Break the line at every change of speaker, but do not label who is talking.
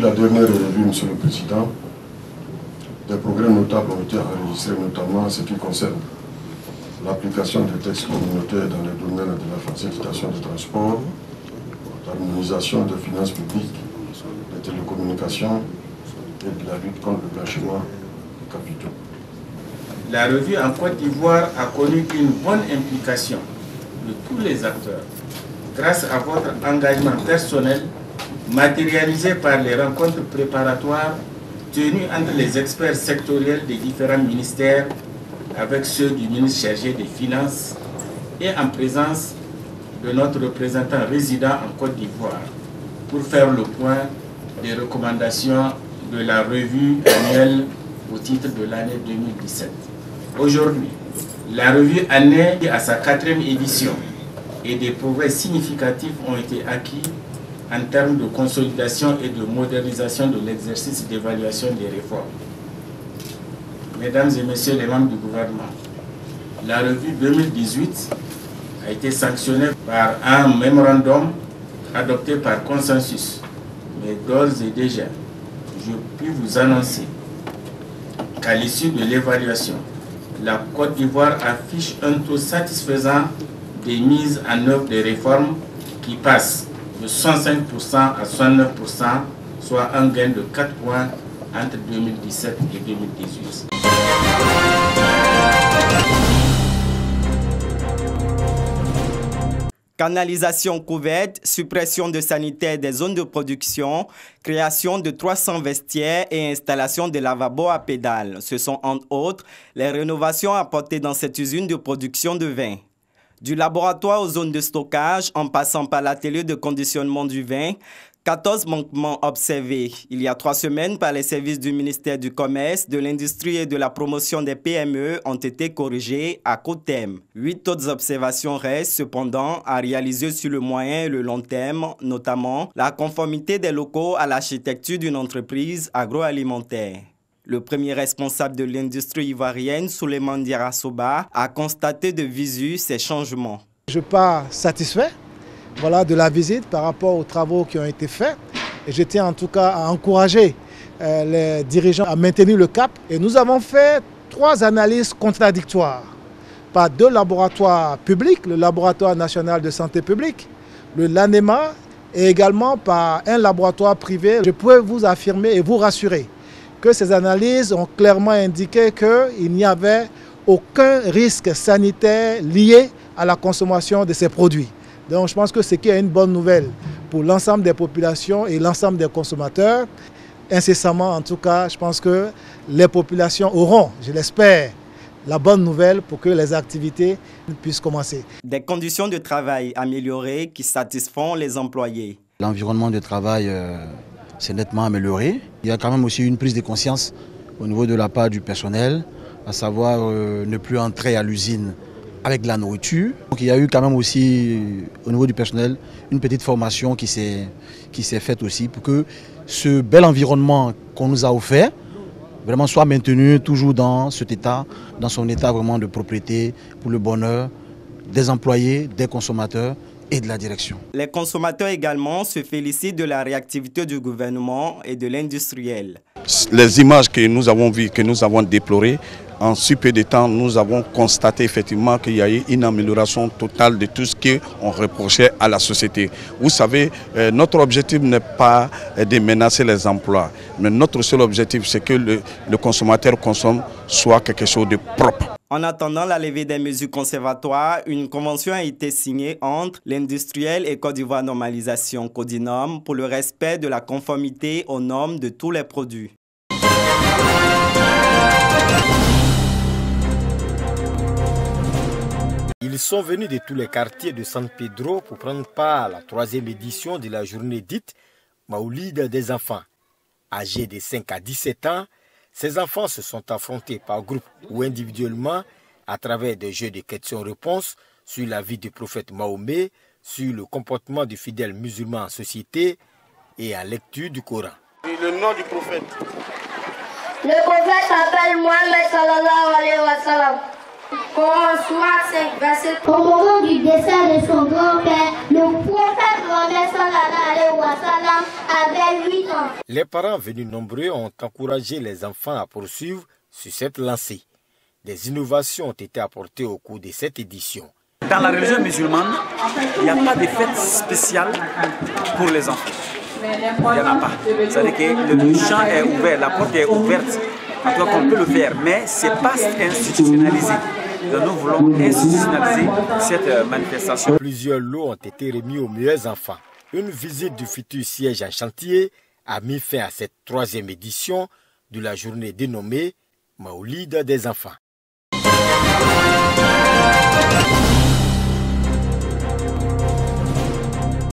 la dernière revue, Monsieur le Président, des progrès notables ont été enregistrés, notamment en ce qui concerne l'application des textes communautaires dans les domaines de la facilitation des transports, l'harmonisation des finances publiques, des télécommunications et de la lutte contre le blanchiment des capitaux.
La revue en Côte d'Ivoire a connu une bonne implication de tous les acteurs grâce à votre engagement personnel matérialisé par les rencontres préparatoires tenues entre les experts sectoriels des différents ministères avec ceux du ministre chargé des Finances et en présence de notre représentant résident en Côte d'Ivoire pour faire le point des recommandations de la revue annuelle au titre de l'année 2017. Aujourd'hui, la revue en est à sa 4e édition et des progrès significatifs ont été acquis en termes de consolidation et de modernisation de l'exercice d'évaluation des réformes. Mesdames et messieurs les membres du gouvernement, la revue 2018 a été sanctionnée par un mémorandum adopté par consensus. Mais d'ores et déjà, je puis vous annoncer qu'à l'issue de l'évaluation, la Côte d'Ivoire affiche un taux satisfaisant des mises en œuvre des réformes qui passe de 105% à 109%, soit un gain de 4 points entre 2017 et 2018.
Canalisation couverte, suppression de sanitaires des zones de production, création de 300 vestiaires et installation de lavabos à pédales. Ce sont entre autres les rénovations apportées dans cette usine de production de vin. Du laboratoire aux zones de stockage, en passant par l'atelier de conditionnement du vin, 14 manquements observés il y a 3 semaines par les services du ministère du Commerce, de l'Industrie et de la Promotion des PME ont été corrigés à court terme. 8 autres observations restent cependant à réaliser sur le moyen et le long terme, notamment la conformité des locaux à l'architecture d'une entreprise agroalimentaire. Le premier responsable de l'industrie ivoirienne, Souleymane Diarra-Soba, a constaté de visu ces changements.
Je ne suis pas satisfait de la visite par rapport aux travaux qui ont été faits. Et je tiens en tout cas à encourager les dirigeants à maintenir le cap. Et nous avons fait 3 analyses contradictoires par 2 laboratoires publics, le Laboratoire national de santé publique, le LANEMA, et également par un laboratoire privé. Je peux vous affirmer et vous rassurer que ces analyses ont clairement indiqué qu'il n'y avait aucun risque sanitaire lié à la consommation de ces produits. Donc je pense que c'est une bonne nouvelle pour l'ensemble des populations et l'ensemble des consommateurs. Incessamment, en tout cas, je pense que les populations auront, je l'espère, la bonne nouvelle pour que les activités puissent commencer.
Des conditions de travail améliorées qui satisfont les employés.
L'environnement de travail s'est nettement amélioré. Il y a quand même aussi une prise de conscience au niveau de la part du personnel, à savoir ne plus entrer à l'usine avec de la nourriture. Donc il y a eu quand même aussi au niveau du personnel une petite formation qui s'est faite aussi pour que ce bel environnement qu'on nous a offert vraiment soit maintenu toujours dans cet état, dans son état vraiment de propriété pour le bonheur des employés, des consommateurs et de la direction.
Les consommateurs également se félicitent de la réactivité du gouvernement et de l'industriel.
Les images que nous avons vues, que nous avons déplorées, en si peu de temps, nous avons constaté effectivement qu'il y a eu une amélioration totale de tout ce qu'on reprochait à la société. Vous savez, notre objectif n'est pas de menacer les emplois, mais notre seul objectif, c'est que le consommateur consomme soit quelque chose de propre.
En attendant la levée des mesures conservatoires, une convention a été signée entre l'industriel et Côte d'Ivoire Normalisation Codinom pour le respect de la conformité aux normes de tous les produits.
Ils sont venus de tous les quartiers de San Pedro pour prendre part à la 3e édition de la journée dite Maoulid des enfants. Âgés de 5 à 17 ans, ces enfants se sont affrontés par groupe ou individuellement à travers des jeux de questions-réponses sur la vie du prophète Mahomet, sur le comportement du fidèle musulman en société et à lecture du Coran.
Et le nom du prophète.
Le prophète s'appelle Mohammed sallallahu alayhi wa sallam. Coran Sourate 5, verset. Au moment du décès de son grand-père, le prophète Mohammed sallallahu alayhi wa wa sallam avait 8 ans.
Les parents venus nombreux ont encouragé les enfants à poursuivre sur cette lancée. Des innovations ont été apportées au cours de cette édition.
Dans la religion musulmane, il n'y a pas de fête spéciale pour les enfants. Il n'y en a pas. C'est-à-dire que le champ est ouvert, la porte est ouverte. En tout cas, on peut le faire, mais ce n'est pas institutionnalisé. Donc nous voulons institutionnaliser cette manifestation.
Plusieurs lots ont été remis aux meilleurs enfants. Une visite du futur siège en chantier a mis fin à cette 3e édition de la journée dénommée Maoulid des enfants.